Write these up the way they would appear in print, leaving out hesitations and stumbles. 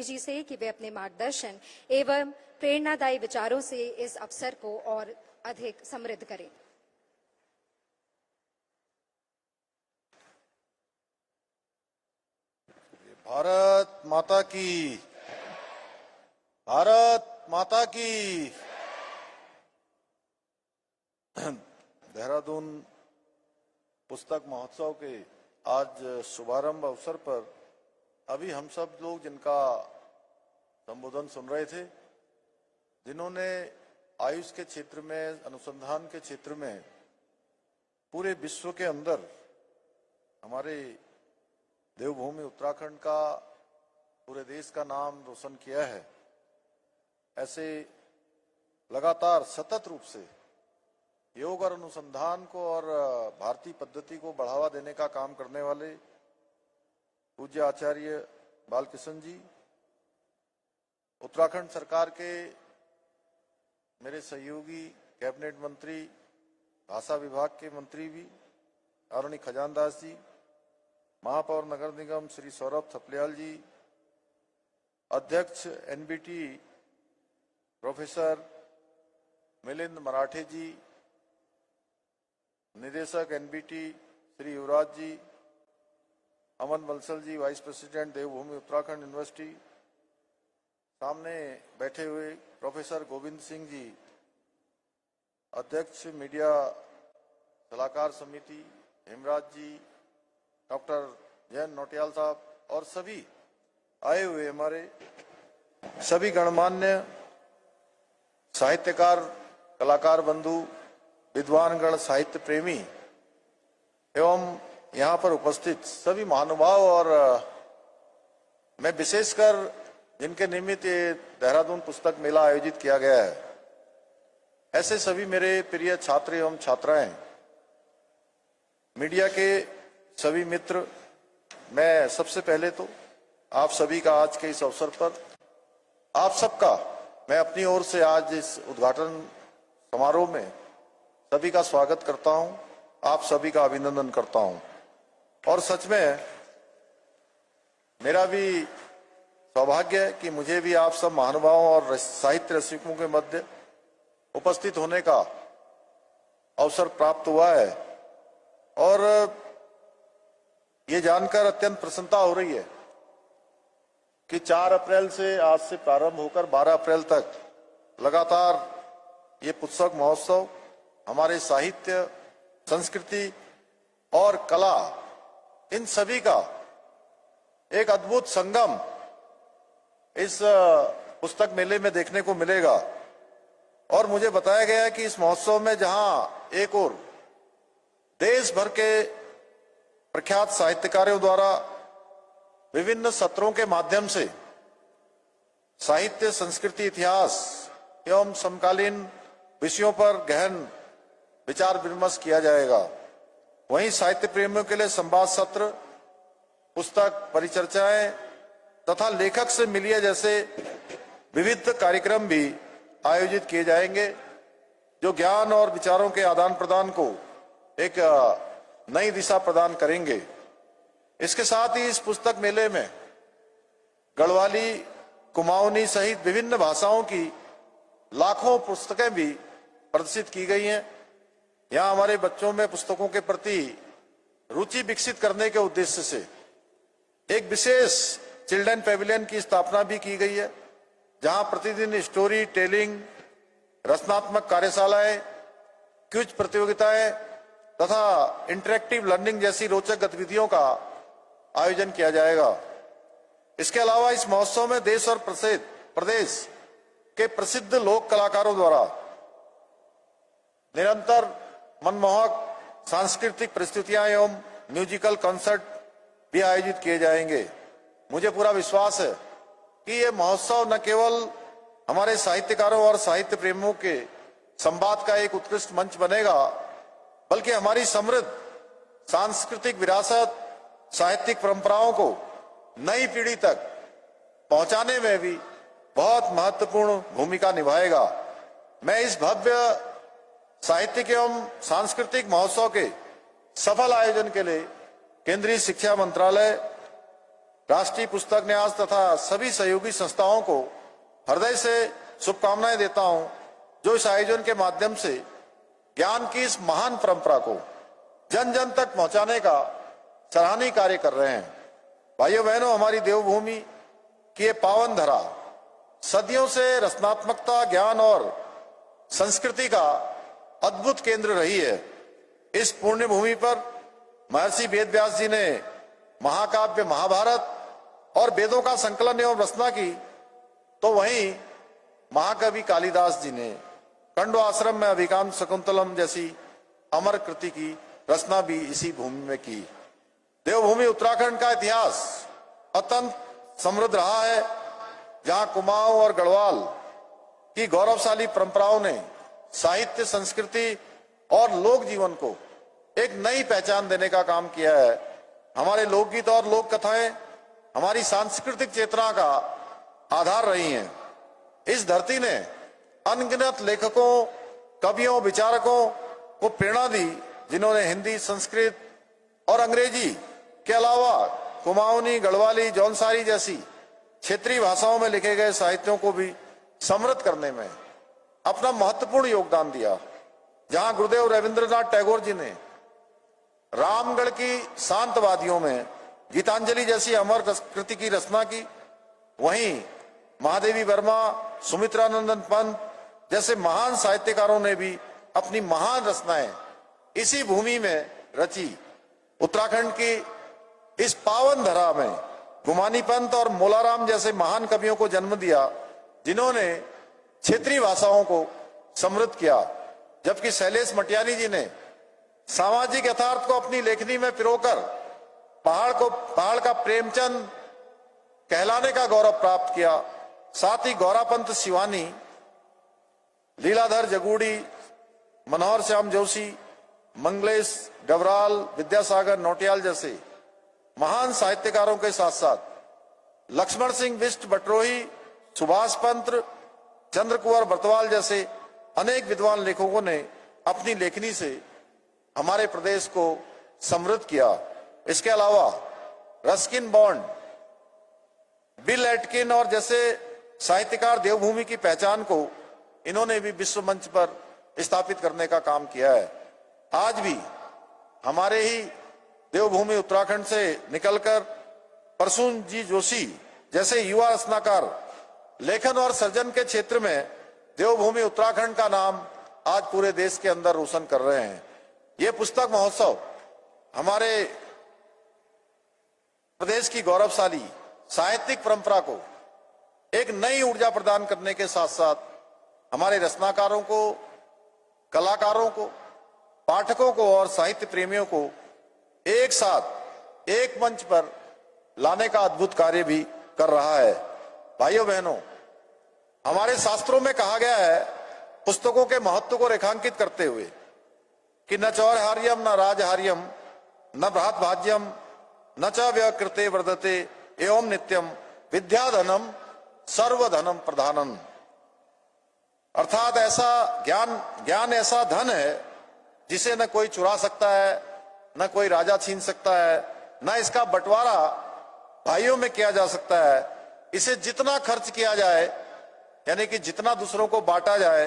जी से कि वे अपने मार्गदर्शन एवं प्रेरणादायी विचारों से इस अवसर को और अधिक समृद्ध करें। भारत माता की, भारत माता की। देहरादून पुस्तक महोत्सव के आज शुभारंभ अवसर पर अभी हम सब लोग जिनका संबोधन सुन रहे थे, जिन्होंने आयुष के क्षेत्र में, अनुसंधान के क्षेत्र में पूरे विश्व के अंदर हमारे देवभूमि उत्तराखंड का, पूरे देश का नाम रोशन किया है, ऐसे लगातार सतत रूप से योग और अनुसंधान को और भारतीय पद्धति को बढ़ावा देने का काम करने वाले पूज्य आचार्य बालकृष्ण जी, उत्तराखंड सरकार के मेरे सहयोगी कैबिनेट मंत्री, भाषा विभाग के मंत्री भी आदरणीय खजानदास जी, महापौर नगर निगम श्री सौरभ थपलियाल जी, अध्यक्ष एनबीटी प्रोफेसर मिलिंद मराठे जी, निदेशक एनबीटी श्री युवराज जी, अमन बंसल जी, वाइस प्रेसिडेंट देवभूमि उत्तराखंड यूनिवर्सिटी, सामने बैठे हुए प्रोफेसर गोविंद सिंह जी, अध्यक्ष मीडिया सलाहकार समिति हेमराज जी, डॉक्टर जयंत नौटियाल साहब और सभी आए हुए हमारे सभी गणमान्य साहित्यकार, कलाकार बंधु, विद्वानगण, साहित्य प्रेमी एवं यहाँ पर उपस्थित सभी महानुभाव और मैं विशेषकर जिनके निमित्त ये देहरादून पुस्तक मेला आयोजित किया गया है, ऐसे सभी मेरे प्रिय छात्र एवं छात्राएं, मीडिया के सभी मित्र, मैं सबसे पहले तो आप सभी का आज के इस अवसर पर आप सबका मैं अपनी ओर से आज इस उद्घाटन समारोह में सभी का स्वागत करता हूं, आप सभी का अभिनंदन करता हूं। और सच में मेरा भी सौभाग्य है कि मुझे भी आप सब महानुभावों और साहित्य रसिकों के मध्य उपस्थित होने का अवसर प्राप्त हुआ है और ये जानकर अत्यंत प्रसन्नता हो रही है कि 4 अप्रैल से आज से प्रारंभ होकर 12 अप्रैल तक लगातार ये पुस्तक महोत्सव हमारे साहित्य, संस्कृति और कला, इन सभी का एक अद्भुत संगम इस पुस्तक मेले में देखने को मिलेगा। और मुझे बताया गया है कि इस महोत्सव में जहां एक ओर देश भर के प्रख्यात साहित्यकारों द्वारा विभिन्न सत्रों के माध्यम से साहित्य, संस्कृति, इतिहास एवं समकालीन विषयों पर गहन विचार विमर्श किया जाएगा, वहीं साहित्य प्रेमियों के लिए संवाद सत्र, पुस्तक परिचर्चाएं तथा लेखक से मिलिए जैसे विविध कार्यक्रम भी आयोजित किए जाएंगे, जो ज्ञान और विचारों के आदान प्रदान को एक नई दिशा प्रदान करेंगे। इसके साथ ही इस पुस्तक मेले में गढ़वाली, कुमाऊनी सहित विभिन्न भाषाओं की लाखों पुस्तकें भी प्रदर्शित की गई हैं। यहाँ हमारे बच्चों में पुस्तकों के प्रति रुचि विकसित करने के उद्देश्य से एक विशेष चिल्ड्रन पेविलियन की स्थापना भी की गई है, जहां प्रतिदिन स्टोरी टेलिंग, रचनात्मक कार्यशालाएं, क्विज प्रतियोगिताएं तथा इंटरेक्टिव लर्निंग जैसी रोचक गतिविधियों का आयोजन किया जाएगा। इसके अलावा इस महोत्सव में देश और प्रदेश के प्रसिद्ध लोक कलाकारों द्वारा निरंतर मनमोहक सांस्कृतिक प्रस्तुतियां एवं म्यूजिकल कॉन्सर्ट भी आयोजित किए जाएंगे। मुझे पूरा विश्वास है कि ये महोत्सव न केवल हमारे साहित्यकारों और साहित्य प्रेमियों के संवाद का एक उत्कृष्ट मंच बनेगा, बल्कि हमारी समृद्ध सांस्कृतिक विरासत, साहित्यिक परंपराओं को नई पीढ़ी तक पहुंचाने में भी बहुत महत्वपूर्ण भूमिका निभाएगा। मैं इस भव्य साहित्यिक एवं सांस्कृतिक महोत्सव के सफल आयोजन के लिए केंद्रीय शिक्षा मंत्रालय राष्ट्रीय पुस्तक न्यास तथा सभी सहयोगी संस्थाओं को हृदय से शुभकामनाएं देता हूं, जो इस आयोजन के माध्यम से ज्ञान की इस महान परंपरा को जन जन तक पहुंचाने का सराहनीय कार्य कर रहे हैं। भाइयों बहनों, हमारी देवभूमि की ये पावन धरा सदियों से रचनात्मकता, ज्ञान और संस्कृति का अद्भुत केंद्र रही है। इस पुण्य भूमि पर महर्षि वेद व्यास जी ने महाकाव्य महाभारत और वेदों का संकलन एवं रचना की, तो वहीं महाकवि कालिदास जी ने कंडो आश्रम में अभिकाम शकुंतलम जैसी अमर कृति की रचना भी इसी भूमि में की। देवभूमि उत्तराखंड का इतिहास अत्यंत समृद्ध रहा है, जहां कुमाऊं और गढ़वाल की गौरवशाली परंपराओं ने साहित्य, संस्कृति और लोक जीवन को एक नई पहचान देने का काम किया है। हमारे लोकगीत और लोक कथाएं हमारी सांस्कृतिक चेतना का आधार रही हैं। इस धरती ने अनगिनत लेखकों, कवियों, विचारकों को प्रेरणा दी, जिन्होंने हिंदी, संस्कृत और अंग्रेजी के अलावा कुमाऊनी, गढ़वाली, जौनसारी जैसी क्षेत्रीय भाषाओं में लिखे गए साहित्यों को भी समृद्ध करने में अपना महत्वपूर्ण योगदान दिया। जहां गुरुदेव रविंद्रनाथ टैगोर जी ने रामगढ़ की शांत वादियों में गीतांजलि जैसी अमर कृति की रचना की, वहीं महादेवी वर्मा, सुमित्रानंदन पंत जैसे महान साहित्यकारों ने भी अपनी महान रचनाएं इसी भूमि में रची। उत्तराखंड की इस पावन धरा में गुमानी पंत और मोलाराम जैसे महान कवियों को जन्म दिया, जिन्होंने क्षेत्रीय भाषाओं को समृद्ध किया, जबकि शैलेश मटियानी जी ने सामाजिक यथार्थ को अपनी लेखनी में पिरोकर पहाड़ का प्रेमचंद कहलाने का गौरव प्राप्त किया। साथ ही गौरापंत शिवानी, लीलाधर जगूड़ी, मनोहर श्याम जोशी, मंगलेश डबराल, विद्यासागर नौटियाल जैसे महान साहित्यकारों के साथ साथ लक्ष्मण सिंह बिष्ट बटरोही, सुभाष पंत, चंद्र कुंवर बर्तवाल जैसे अनेक विद्वान लेखकों ने अपनी लेखनी से हमारे प्रदेश को समृद्ध किया। इसके अलावा रस्किन बॉन्ड, बिल एटकिन और जैसे साहित्यकार देवभूमि की पहचान को इन्होंने भी विश्व मंच पर स्थापित करने का काम किया है। आज भी हमारे ही देवभूमि उत्तराखंड से निकलकर परसून जी जोशी जैसे युवा रचनाकार लेखन और सर्जन के क्षेत्र में देवभूमि उत्तराखंड का नाम आज पूरे देश के अंदर रोशन कर रहे हैं। ये पुस्तक महोत्सव हमारे प्रदेश की गौरवशाली साहित्यिक परंपरा को एक नई ऊर्जा प्रदान करने के साथ साथ हमारे रचनाकारों को, कलाकारों को, पाठकों को और साहित्य प्रेमियों को एक साथ एक मंच पर लाने का अद्भुत कार्य भी कर रहा है। भाइयों बहनों, हमारे शास्त्रों में कहा गया है, पुस्तकों के महत्व को रेखांकित करते हुए, कि न चौरहार्यम न राजहार्यम न बृहत भाज्यम न च व्यकृते वर्धते एवं नित्यम विद्याधनम सर्वधनम प्रधानम। अर्थात ऐसा ज्ञान ऐसा धन है जिसे न कोई चुरा सकता है, न कोई राजा छीन सकता है, न इसका बंटवारा भाइयों में किया जा सकता है। इसे जितना खर्च किया जाए, यानी कि जितना दूसरों को बांटा जाए,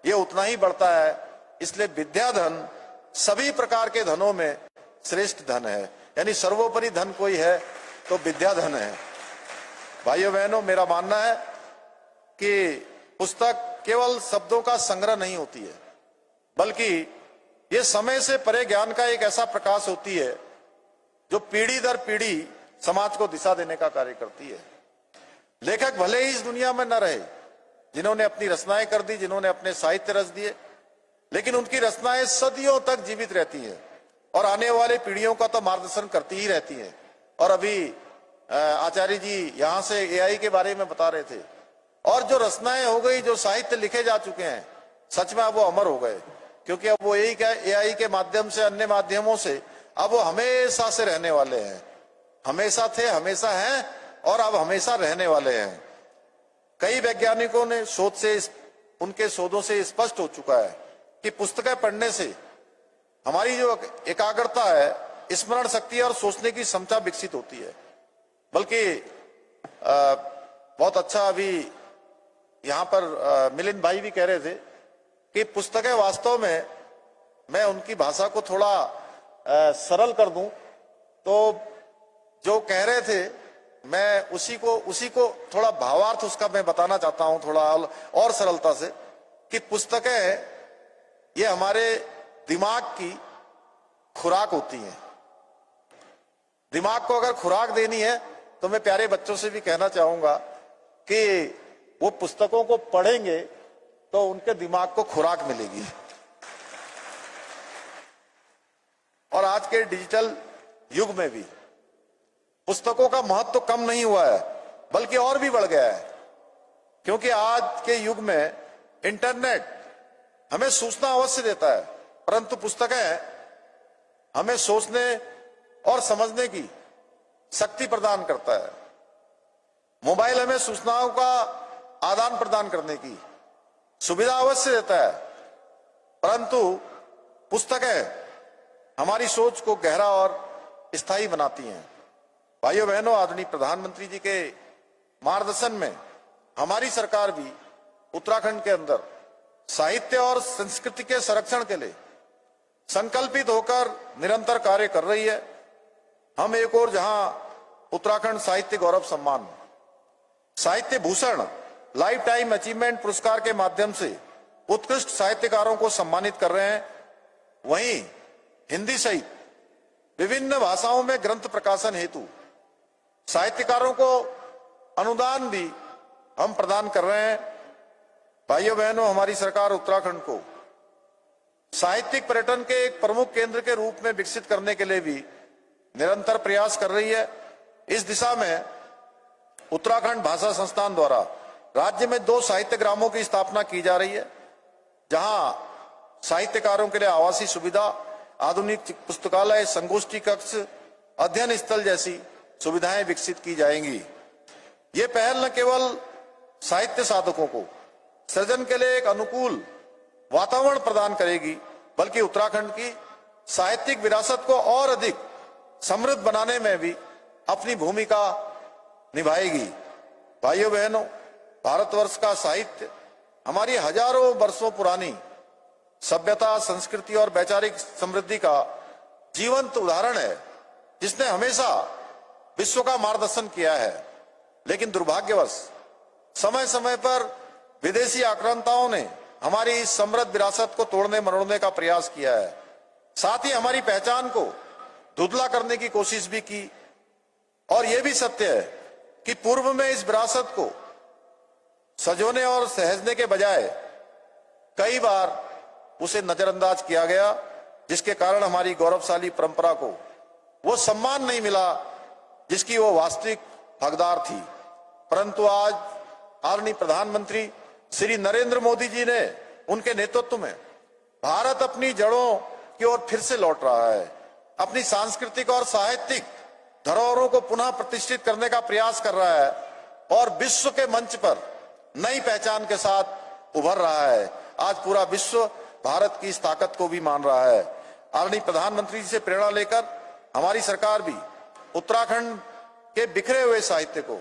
ये उतना ही बढ़ता है। इसलिए विद्याधन सभी प्रकार के धनों में श्रेष्ठ धन है, यानी सर्वोपरि धन कोई है तो विद्याधन है। भाइयों बहनों, मेरा मानना है कि पुस्तक केवल शब्दों का संग्रह नहीं होती है, बल्कि ये समय से परे ज्ञान का एक ऐसा प्रकाश होती है जो पीढ़ी दर पीढ़ी समाज को दिशा देने का कार्य करती है। लेखक भले ही इस दुनिया में न रहे, जिन्होंने अपनी रचनाएं कर दी, जिन्होंने अपने साहित्य रच दिए, लेकिन उनकी रचनाएं सदियों तक जीवित रहती हैं और आने वाले पीढ़ियों का तो मार्गदर्शन करती ही रहती हैं। और अभी आचार्य जी यहां से एआई के बारे में बता रहे थे, और जो रचनाएं हो गई, जो साहित्य लिखे जा चुके हैं, सच में अब वो अमर हो गए, क्योंकि अब वो यही क्या एआई के माध्यम से, अन्य माध्यमों से अब वो हमेशा से रहने वाले हैं, हमेशा थे, हमेशा हैं और अब हमेशा रहने वाले हैं। कई वैज्ञानिकों ने शोध से, उनके शोधों से स्पष्ट हो चुका है कि पुस्तकें पढ़ने से हमारी जो एकाग्रता है, स्मरण शक्ति और सोचने की क्षमता विकसित होती है। बल्कि बहुत अच्छा अभी यहाँ पर मिलिंद भाई भी कह रहे थे कि पुस्तकें वास्तव में, मैं उनकी भाषा को थोड़ा सरल कर दूं तो जो कह रहे थे मैं उसी को थोड़ा भावार्थ उसका मैं बताना चाहता हूं थोड़ा और सरलता से, कि पुस्तकें ये हमारे दिमाग की खुराक होती हैं। दिमाग को अगर खुराक देनी है तो मैं प्यारे बच्चों से भी कहना चाहूंगा कि वो पुस्तकों को पढ़ेंगे तो उनके दिमाग को खुराक मिलेगी। और आज के डिजिटल युग में भी पुस्तकों का महत्व तो कम नहीं हुआ है, बल्कि और भी बढ़ गया है, क्योंकि आज के युग में इंटरनेट हमें सूचना अवश्य देता है, परंतु पुस्तकें हमें सोचने और समझने की शक्ति प्रदान करता है। मोबाइल हमें सूचनाओं का आदान प्रदान करने की सुविधा अवश्य देता है, परंतु पुस्तकें हमारी सोच को गहरा और स्थायी बनाती हैं। भाइयों बहनों, आदरणीय प्रधानमंत्री जी के मार्गदर्शन में हमारी सरकार भी उत्तराखंड के अंदर साहित्य और संस्कृति के संरक्षण के लिए संकल्पित होकर निरंतर कार्य कर रही है। हम एक और जहां उत्तराखंड साहित्य गौरव सम्मान, साहित्य भूषण, लाइफ टाइम अचीवमेंट पुरस्कार के माध्यम से उत्कृष्ट साहित्यकारों को सम्मानित कर रहे हैं, वहीं हिंदी सहित विभिन्न भाषाओं में ग्रंथ प्रकाशन हेतु साहित्यकारों को अनुदान भी हम प्रदान कर रहे हैं। भाइयों बहनों, हमारी सरकार उत्तराखंड को साहित्यिक पर्यटन के एक प्रमुख केंद्र के रूप में विकसित करने के लिए भी निरंतर प्रयास कर रही है। इस दिशा में उत्तराखंड भाषा संस्थान द्वारा राज्य में 2 साहित्य ग्रामों की स्थापना की जा रही है, जहां साहित्यकारों के लिए आवासीय सुविधा, आधुनिक पुस्तकालय, संगोष्ठी कक्ष, अध्ययन स्थल जैसी सुविधाएं विकसित की जाएंगी। ये पहल न केवल साहित्य साधकों को सृजन के लिए एक अनुकूल वातावरण प्रदान करेगी, बल्कि उत्तराखंड की साहित्यिक विरासत को और अधिक समृद्ध बनाने में भी अपनी भूमिका निभाएगी। भाइयों बहनों, भारतवर्ष का साहित्य हमारी हजारों वर्षों पुरानी सभ्यता, संस्कृति और वैचारिक समृद्धि का जीवंत उदाहरण है, जिसने हमेशा विश्व का मार्गदर्शन किया है। लेकिन दुर्भाग्यवश समय समय पर विदेशी आक्रांताओं ने हमारी इस समृद्ध विरासत को तोड़ने मरोड़ने का प्रयास किया है, साथ ही हमारी पहचान को धुंधला करने की कोशिश भी की। और यह भी सत्य है कि पूर्व में इस विरासत को सजोने और सहेजने के बजाय कई बार उसे नजरअंदाज किया गया, जिसके कारण हमारी गौरवशाली परंपरा को वो सम्मान नहीं मिला जिसकी वो वास्तविक हकदार थी। परंतु आज आदरणीय प्रधानमंत्री श्री नरेंद्र मोदी जी ने, उनके नेतृत्व में भारत अपनी जड़ों की ओर फिर से लौट रहा है, अपनी सांस्कृतिक और साहित्यिक धरोहरों को पुनः प्रतिष्ठित करने का प्रयास कर रहा है और विश्व के मंच पर नई पहचान के साथ उभर रहा है। आज पूरा विश्व भारत की इस ताकत को भी मान रहा है। आदरणीय प्रधानमंत्री जी से प्रेरणा लेकर हमारी सरकार भी उत्तराखंड के बिखरे हुए साहित्य को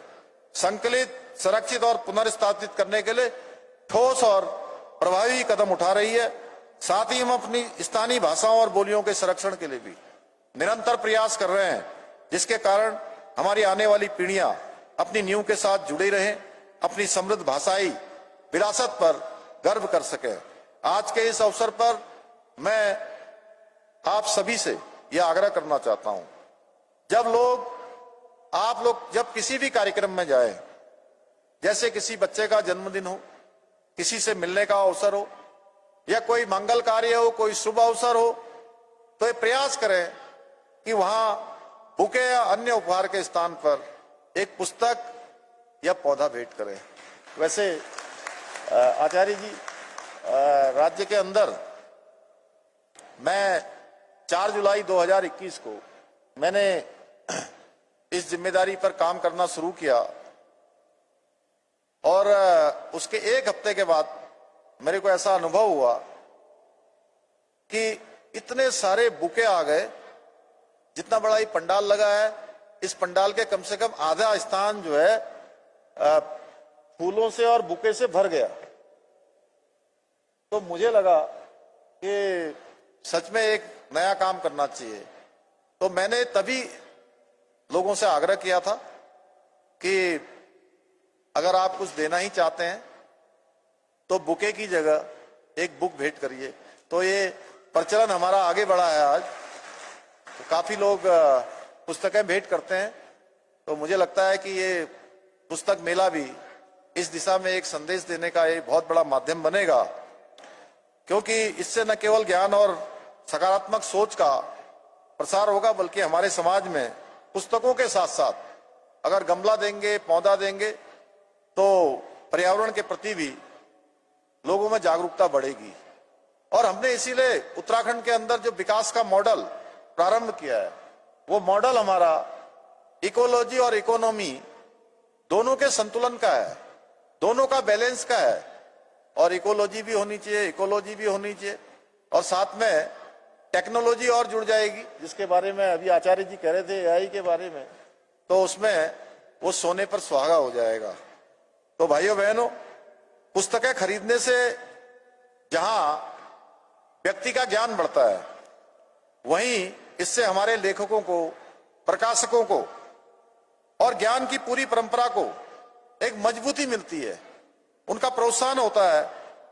संकलित, संरक्षित और पुनर्स्थापित करने के लिए ठोस और प्रभावी कदम उठा रही है। साथ ही हम अपनी स्थानीय भाषाओं और बोलियों के संरक्षण के लिए भी निरंतर प्रयास कर रहे हैं, जिसके कारण हमारी आने वाली पीढ़ियां अपनी नींव के साथ जुड़े रहें, अपनी समृद्ध भाषाई विरासत पर गर्व कर सके। आज के इस अवसर पर मैं आप सभी से यह आग्रह करना चाहता हूं, आप लोग जब किसी भी कार्यक्रम में जाएं, जैसे किसी बच्चे का जन्मदिन हो, किसी से मिलने का अवसर हो, या कोई मंगल कार्य हो, कोई शुभ अवसर हो, तो ये प्रयास करें कि वहां बुके या अन्य उपहार के स्थान पर एक पुस्तक या पौधा भेंट करें। वैसे आचार्य जी, राज्य के अंदर मैं 4 जुलाई 2021 को मैंने इस जिम्मेदारी पर काम करना शुरू किया और उसके 1 हफ्ते के बाद मेरे को ऐसा अनुभव हुआ कि इतने सारे बुके आ गए, जितना बड़ा ही पंडाल लगा है इस पंडाल के कम से कम आधा स्थान जो है फूलों से और बुके से भर गया। तो मुझे लगा कि सच में एक नया काम करना चाहिए। तो मैंने तभी लोगों से आग्रह किया था कि अगर आप कुछ देना ही चाहते हैं तो बुके की जगह एक बुक भेंट करिए। तो ये प्रचलन हमारा आगे बढ़ा है आज। तो काफी लोग पुस्तकें भेंट करते हैं। तो मुझे लगता है कि ये पुस्तक मेला भी इस दिशा में एक संदेश देने का एक बहुत बड़ा माध्यम बनेगा, क्योंकि इससे न केवल ज्ञान और सकारात्मक सोच का प्रसार होगा, बल्कि हमारे समाज में पुस्तकों के साथ साथ अगर गमला देंगे, पौधा देंगे, तो पर्यावरण के प्रति भी लोगों में जागरूकता बढ़ेगी। और हमने इसीलिए उत्तराखंड के अंदर जो विकास का मॉडल प्रारंभ किया है, वो मॉडल हमारा इकोलॉजी और इकोनॉमी दोनों के संतुलन का है, दोनों का बैलेंस का है। और इकोलॉजी भी होनी चाहिए, इकोलॉजी भी होनी चाहिए, और साथ में टेक्नोलॉजी और जुड़ जाएगी, जिसके बारे में अभी आचार्य जी कह रहे थे एआई के बारे में। तो उसमें वो सोने पर सुहागा हो जाएगा। तो भाइयों बहनों, पुस्तकें खरीदने से जहां व्यक्ति का ज्ञान बढ़ता है, वहीं इससे हमारे लेखकों को, प्रकाशकों को और ज्ञान की पूरी परंपरा को एक मजबूती मिलती है, उनका प्रोत्साहन होता है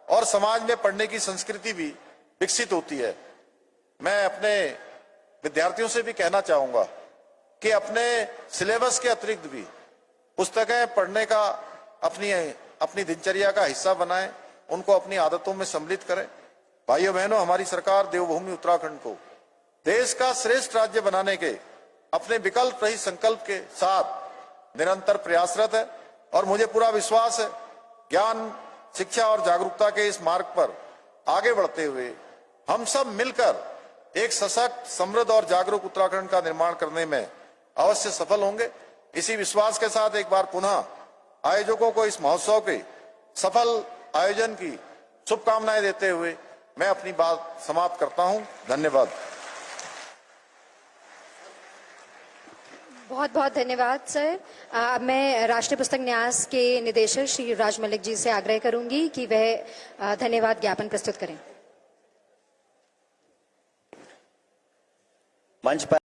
और समाज में पढ़ने की संस्कृति भी विकसित होती है। मैं अपने विद्यार्थियों से भी कहना चाहूंगा कि अपने सिलेबस के अतिरिक्त भी पुस्तकें पढ़ने का अपनी दिनचर्या का हिस्सा बनाएं, उनको अपनी आदतों में सम्मिलित करें। भाइयों बहनों, हमारी सरकार देवभूमि उत्तराखंड को देश का श्रेष्ठ राज्य बनाने के अपने विकल्प रहित संकल्प के साथ निरंतर प्रयासरत है। और मुझे पूरा विश्वास है, ज्ञान, शिक्षा और जागरूकता के इस मार्ग पर आगे बढ़ते हुए हम सब मिलकर एक सशक्त, समृद्ध और जागरूक उत्तराखंड का निर्माण करने में अवश्य सफल होंगे। इसी विश्वास के साथ एक बार पुनः आयोजकों को इस महोत्सव के सफल आयोजन की शुभकामनाएं देते हुए मैं अपनी बात समाप्त करता हूं। धन्यवाद। बहुत बहुत धन्यवाद सर। अब मैं राष्ट्रीय पुस्तक न्यास के निदेशक श्री राज मलिक जी से आग्रह करूंगी कि वह धन्यवाद ज्ञापन प्रस्तुत करें। मंच पर